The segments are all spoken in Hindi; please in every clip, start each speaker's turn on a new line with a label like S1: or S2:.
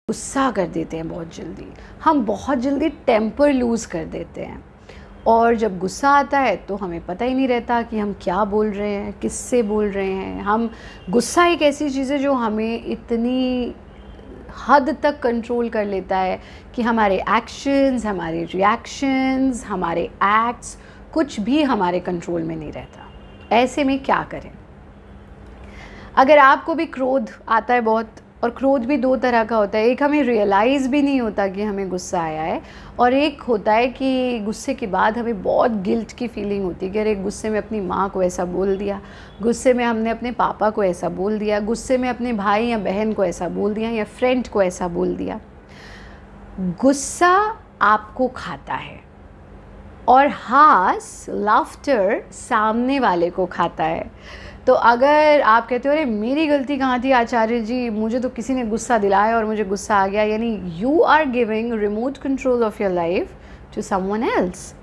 S1: गुस्सा कर देते हैं बहुत जल्दी, हम बहुत जल्दी टेम्पर लूज़ कर देते हैं। और जब गुस्सा आता है तो हमें पता ही नहीं रहता कि हम क्या बोल रहे हैं, किससे बोल रहे हैं। हम गुस्सा एक ऐसी चीज़ है जो हमें इतनी हद तक कंट्रोल कर लेता है कि हमारे एक्शंस, हमारे रिएक्शंस, हमारे एक्ट्स कुछ भी हमारे कंट्रोल में नहीं रहता। ऐसे में क्या करें? अगर आपको भी क्रोध आता है बहुत, और क्रोध भी दो तरह का होता है, एक हमें रियलाइज़ भी नहीं होता कि हमें गुस्सा आया है, और एक होता है कि गुस्से के बाद हमें बहुत गिल्ट की फीलिंग होती है कि अरे गुस्से में अपनी माँ को ऐसा बोल दिया, गुस्से में हमने अपने पापा को ऐसा बोल दिया, गुस्से में अपने भाई या बहन को ऐसा बोल दिया या फ्रेंड को ऐसा बोल दिया। गुस्सा आपको खाता है और हास, लाफ्टर सामने वाले को खाता है। तो अगर आप कहते हो अरे मेरी गलती कहाँ थी आचार्य जी, मुझे तो किसी ने गुस्सा दिलाया और मुझे गुस्सा आ गया, यानी you are giving remote control of your life to someone else.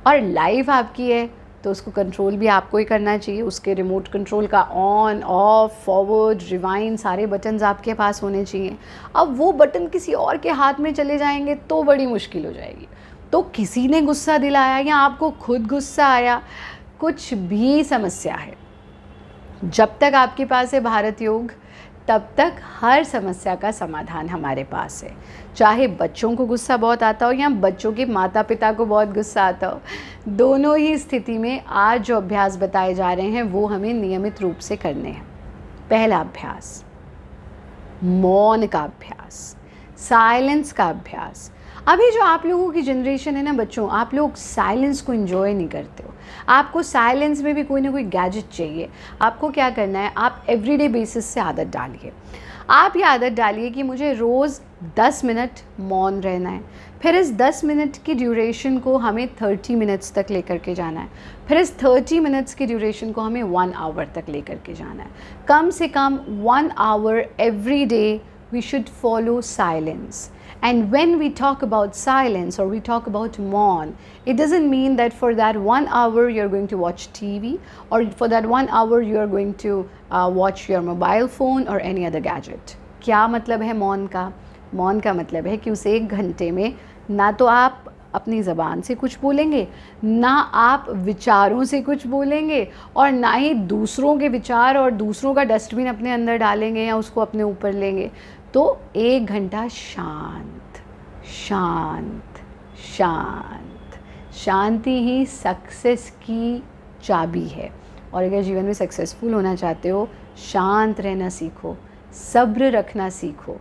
S1: और लाइफ आपकी है तो उसको कंट्रोल भी आपको ही करना चाहिए। उसके रिमोट कंट्रोल का ऑन, ऑफ, फॉरवर्ड, रिवाइंड सारे बटन्स आपके पास होने चाहिए। अब वो बटन किसी और के हाथ में चले जाएंगे तो बड़ी मुश्किल हो जाएगी। तो किसी ने गुस्सा दिलाया या आपको खुद गुस्सा आया, कुछ भी समस्या है, जब तक आपके पास है भारत योग तब तक हर समस्या का समाधान हमारे पास है। चाहे बच्चों को गुस्सा बहुत आता हो या बच्चों के माता पिता को बहुत गुस्सा आता हो, दोनों ही स्थिति में आज जो अभ्यास बताए जा रहे हैं वो हमें नियमित रूप से करने हैं। पहला अभ्यास, मौन का अभ्यास, साइलेंस का अभ्यास। अभी जो आप लोगों की जनरेशन है ना बच्चों, आप लोग साइलेंस को एंजॉय नहीं करते हो। आपको साइलेंस में भी कोई ना कोई गैजेट चाहिए। आपको क्या करना है, आप एवरीडे बेसिस से आदत डालिए। आप ये आदत डालिए कि मुझे रोज़ 10 मिनट मौन रहना है। फिर इस 10 मिनट की ड्यूरेशन को हमें 30 मिनट्स तक लेकर के जाना है। फिर इस 30 मिनट्स की ड्यूरेशन को हमें 1 आवर तक लेकर के जाना है। कम से कम 1 hour every day we should follow silence. And when we talk about silence or we talk about Maun, it doesn't mean that for that 1 hour you're going to watch TV, or for that 1 hour you're going to watch your mobile phone or any other gadget. क्या मतलब है मौन का? मौन का मतलब है कि उस 1 घंटे में ना तो आप अपनी ज़बान से कुछ बोलेंगे, ना आप विचारों से कुछ बोलेंगे, और ना ही दूसरों के विचार और दूसरों का डस्टबिन अपने अंदर डालेंगे या उसको अपने ऊपर लेंगे। तो 1 घंटा शांत शांत शांत। शांति ही सक्सेस की चाबी है। और अगर जीवन में सक्सेसफुल होना चाहते हो, शांत रहना सीखो, सब्र रखना सीखो।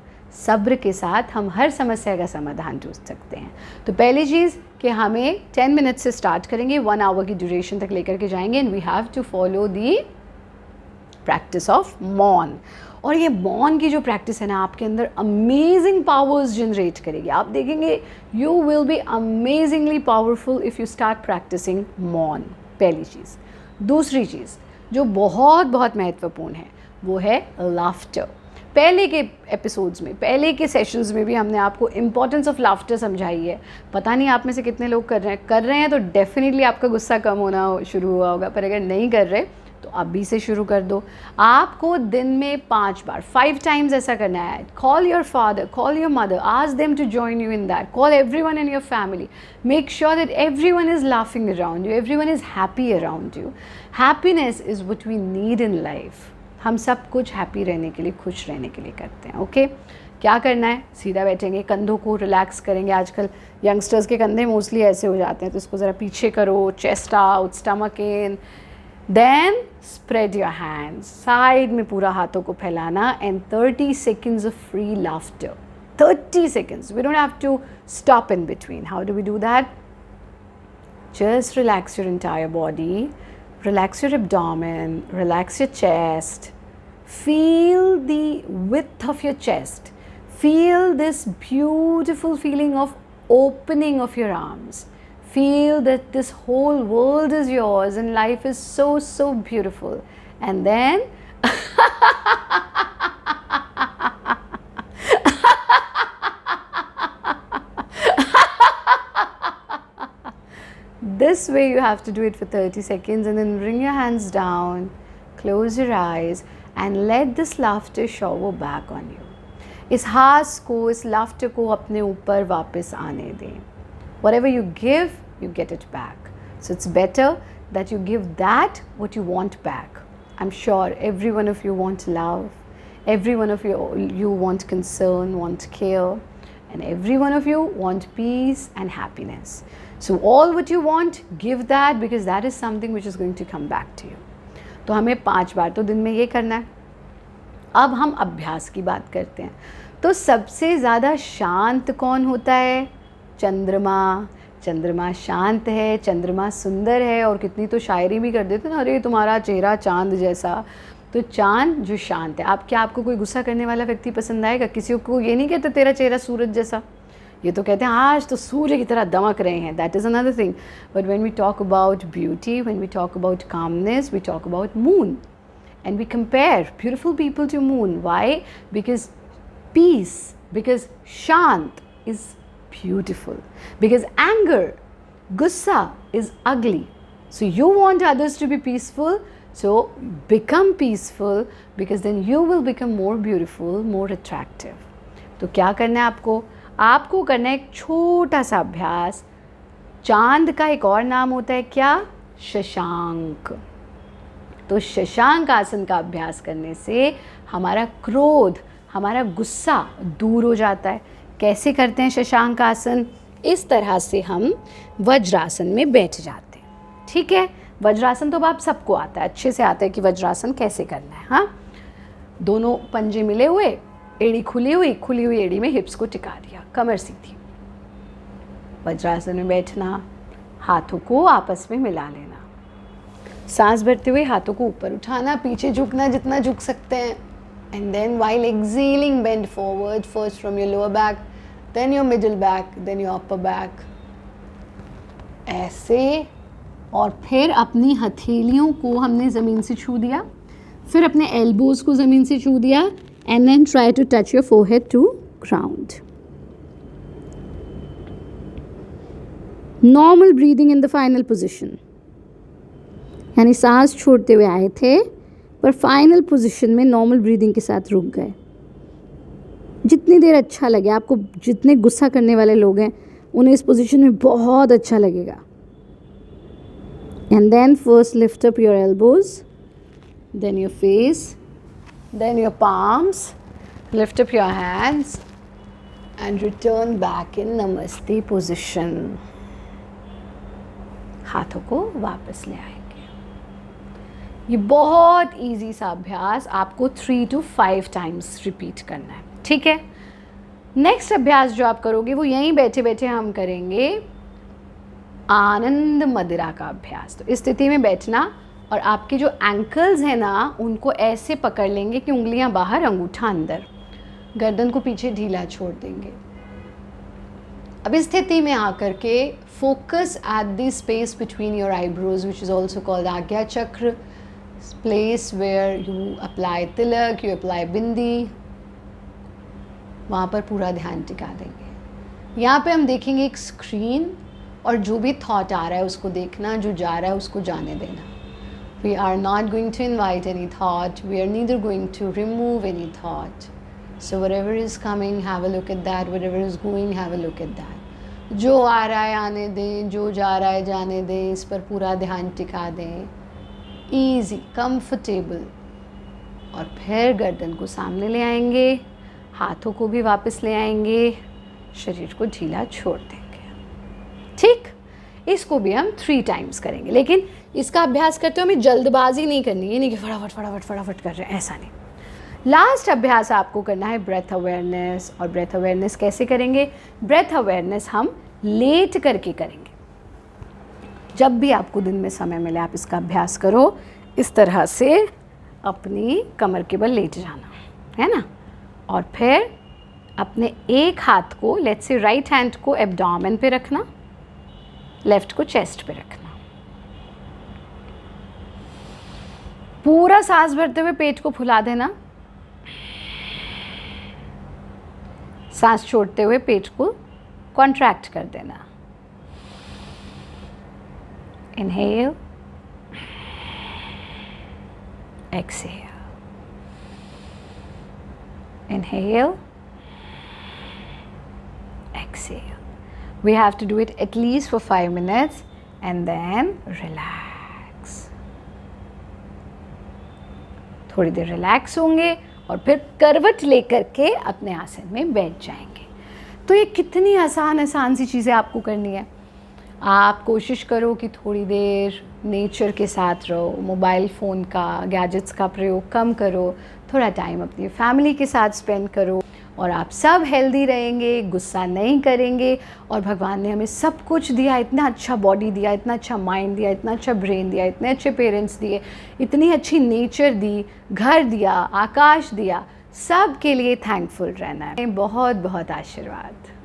S1: सब्र के साथ हम हर समस्या का समाधान ढूंढ सकते हैं। तो पहली चीज़ कि हमें 10 मिनट से स्टार्ट करेंगे, 1 आवर की ड्यूरेशन तक लेकर के जाएंगे, and we have to follow the practice of maun. और ये मौन की जो प्रैक्टिस है ना, आपके अंदर अमेजिंग पावर्स जनरेट करेगी। आप देखेंगे you will be amazingly powerful if you start practicing maun. पहली चीज़। दूसरी चीज़ जो बहुत बहुत महत्वपूर्ण है वो है लाफ्टर। पहले के एपिसोड्स में, पहले के सेशंस में भी हमने आपको इम्पॉर्टेंस ऑफ लाफ्टर समझाई है। पता नहीं आप में से कितने लोग कर रहे हैं तो डेफिनेटली आपका गुस्सा कम होना शुरू हुआ होगा, पर अगर नहीं कर रहे तो अभी से शुरू कर दो। आपको दिन में 5 बार, 5 टाइम्स ऐसा करना है। Call your father, call your mother, ask them to join you in that, call everyone in your family, make sure that everyone is laughing around you, everyone is happy around you. Happiness is what we need in life. हम सब कुछ हैप्पी रहने के लिए, खुश रहने के लिए करते हैं। ओके, क्या करना है, सीधा बैठेंगे, कंधों को रिलैक्स करेंगे। आजकल यंगस्टर्स के कंधे मोस्टली ऐसे हो जाते हैं, तो इसको ज़रा पीछे करो, chest out, stomach in, then spread your hands, side में पूरा हाथों को फैलाना, and 30 seconds of free laughter. 30 seconds. We don't have to stop in between. How do we do that? Just relax your entire body. Relax your abdomen, relax your chest. Feel the width of your chest. Feel this beautiful feeling of opening of your arms. Feel that this whole world is yours and life is so, so beautiful. And then this way you have to do it for 30 seconds, and then bring your hands down, close your eyes, and let this laughter shower back on you. इस हास को, इस लाफ्टर को अपने ऊपर वापस आने दें. Whatever you give, you get it back. So it's better that you give that what you want back. I'm sure every one of you want love, every one of you want concern, want care, and every one of you want peace and happiness. So all what you want, give that, because that is something which is going to come back to you. तो हमें 5 बार तो दिन में ये करना है. अब हम अभ्यास की बात करते हैं. तो सबसे ज़्यादा शांत कौन होता है? चंद्रमा. चंद्रमा शांत है, चंद्रमा सुंदर है. और कितनी तो शायरी भी कर देते हैं, अरे तुम्हारा चेहरा चांद जैसा. तो चांद जो शांत है. आपको कोई गुस्सा करने वाला व्यक्ति पसंद आएगा? किसी को ये नहीं कहते तेरा चेहरा सूरज जैसा, ये तो कहते हैं आज तो सूर्य की तरह दमक रहे हैं. That is another thing. But when we talk about beauty, when we talk about calmness, we talk about moon, and we compare beautiful people to moon. Why? Because peace, because shant is beautiful, because anger, gussa is ugly. So you want others to be peaceful, so become peaceful, because then you will become more beautiful, more attractive. तो क्या करना है आपको करना है एक छोटा सा अभ्यास. चांद का एक और नाम होता है क्या? शशांक. तो शशांक आसन का अभ्यास करने से हमारा क्रोध, हमारा गुस्सा दूर हो जाता है. कैसे करते हैं शशांक आसन? इस तरह से हम वज्रासन में बैठ जाते हैं. ठीक है, वज्रासन तो आप सबको आता है, अच्छे से आता है कि वज्रासन कैसे करना है. हाँ, दोनों पंजे मिले हुए, एड़ी खुली हुई एड़ी में हिप्स को टिका दिया, कमर सीधी. वज्रासन में बैठना, हाथों को आपस में मिला लेना, सांस भरते हुए हाथों को ऊपर उठाना, पीछे झुकना जितना झुक सकते हैं. And then while exhaling bend forward, first from your lower back, then your middle back, then your upper back, ऐसे. और फिर अपनी हथेलियों को हमने ज़मीन से छू दिया, फिर अपने एल्बोज़ को ज़मीन से छू दिया. And then try to touch your forehead to ground. Normal breathing in the final position, यानी सांस छोड़ते हुए आए थे पर फाइनल पोजीशन में नॉर्मल ब्रीदिंग के साथ रुक गए. जितनी देर अच्छा लगे आपको, जितने गुस्सा करने वाले लोग हैं उन्हें इस पोजीशन में बहुत अच्छा लगेगा. And then first lift up your elbows, then your face, then your palms, lift up your hands and return back in namaste position. हाथों को वापस ले आए. ये बहुत इजी सा अभ्यास आपको 3 to 5 टाइम्स रिपीट करना है. ठीक है, नेक्स्ट अभ्यास जो आप करोगे वो यहीं बैठे बैठे हम करेंगे आनंद मदिरा का अभ्यास. तो इस स्थिति में बैठना और आपके जो एंकल्स हैं ना उनको ऐसे पकड़ लेंगे कि उंगलियां बाहर, अंगूठा अंदर, गर्दन को पीछे ढीला छोड़ देंगे. अब इस स्थिति में आकर के focus at the space between your eyebrows, which is also called आज्ञा चक्र, place where you apply tilak, you apply bindi. वहाँ पर पूरा ध्यान टिका देंगे. यहाँ पे हम देखेंगे एक स्क्रीन और जो भी थॉट आ रहा है उसको देखना, जो जा रहा है उसको जाने देना. We are not going to invite any thought. We are neither going to remove any thought. So whatever is coming, have a look at that. Whatever is going, have a look at that. जो आ रहा है आने दें, जो जा रहा है जाने दें, इस पर पूरा ध्यान टिका दें. Easy, comfortable. और फिर गर्दन को सामने ले आएंगे, हाथों को भी वापस ले आएंगे, शरीर को ढीला छोड़ देंगे. ठीक, इसको भी हम 3 टाइम्स करेंगे. लेकिन इसका अभ्यास करते हुए हमें जल्दबाजी नहीं करनी है, नहीं कि फटाफट कर रहे हैं, ऐसा नहीं. लास्ट अभ्यास आपको करना है ब्रेथ अवेयरनेस. और ब्रेथ अवेयरनेस कैसे करेंगे? ब्रेथ अवेयरनेस हम लेट करके करेंगे. जब भी आपको दिन में समय मिले आप इसका अभ्यास करो. इस तरह से अपनी कमर के बल लेट जाना है ना, और फिर अपने एक हाथ को, लेट्स से राइट हैंड को एब्डोमेन पे रखना, लेफ्ट को चेस्ट पे रखना. पूरा सांस भरते हुए पेट को फुला देना, सांस छोड़ते हुए पेट को कॉन्ट्रैक्ट कर देना. Inhale, exhale, inhale, exhale. We have to do it at least for 5 minutes and then relax. थोड़ी देर रिलैक्स होंगे और फिर करवट लेकर के अपने आसन में बैठ जाएंगे. तो ये कितनी आसान सी चीज़ें आपको करनी है. आप कोशिश करो कि थोड़ी देर नेचर के साथ रहो, मोबाइल फ़ोन का, गैजेट्स का प्रयोग कम करो, थोड़ा टाइम अपनी फैमिली के साथ स्पेंड करो और आप सब हेल्दी रहेंगे, गुस्सा नहीं करेंगे. और भगवान ने हमें सब कुछ दिया, इतना अच्छा बॉडी दिया, इतना अच्छा माइंड दिया, इतना अच्छा ब्रेन दिया, इतने अच्छे पेरेंट्स दिए, इतनी अच्छी नेचर दी, घर दिया, आकाश दिया. सब के लिए थैंकफुल रहना है. बहुत बहुत आशीर्वाद.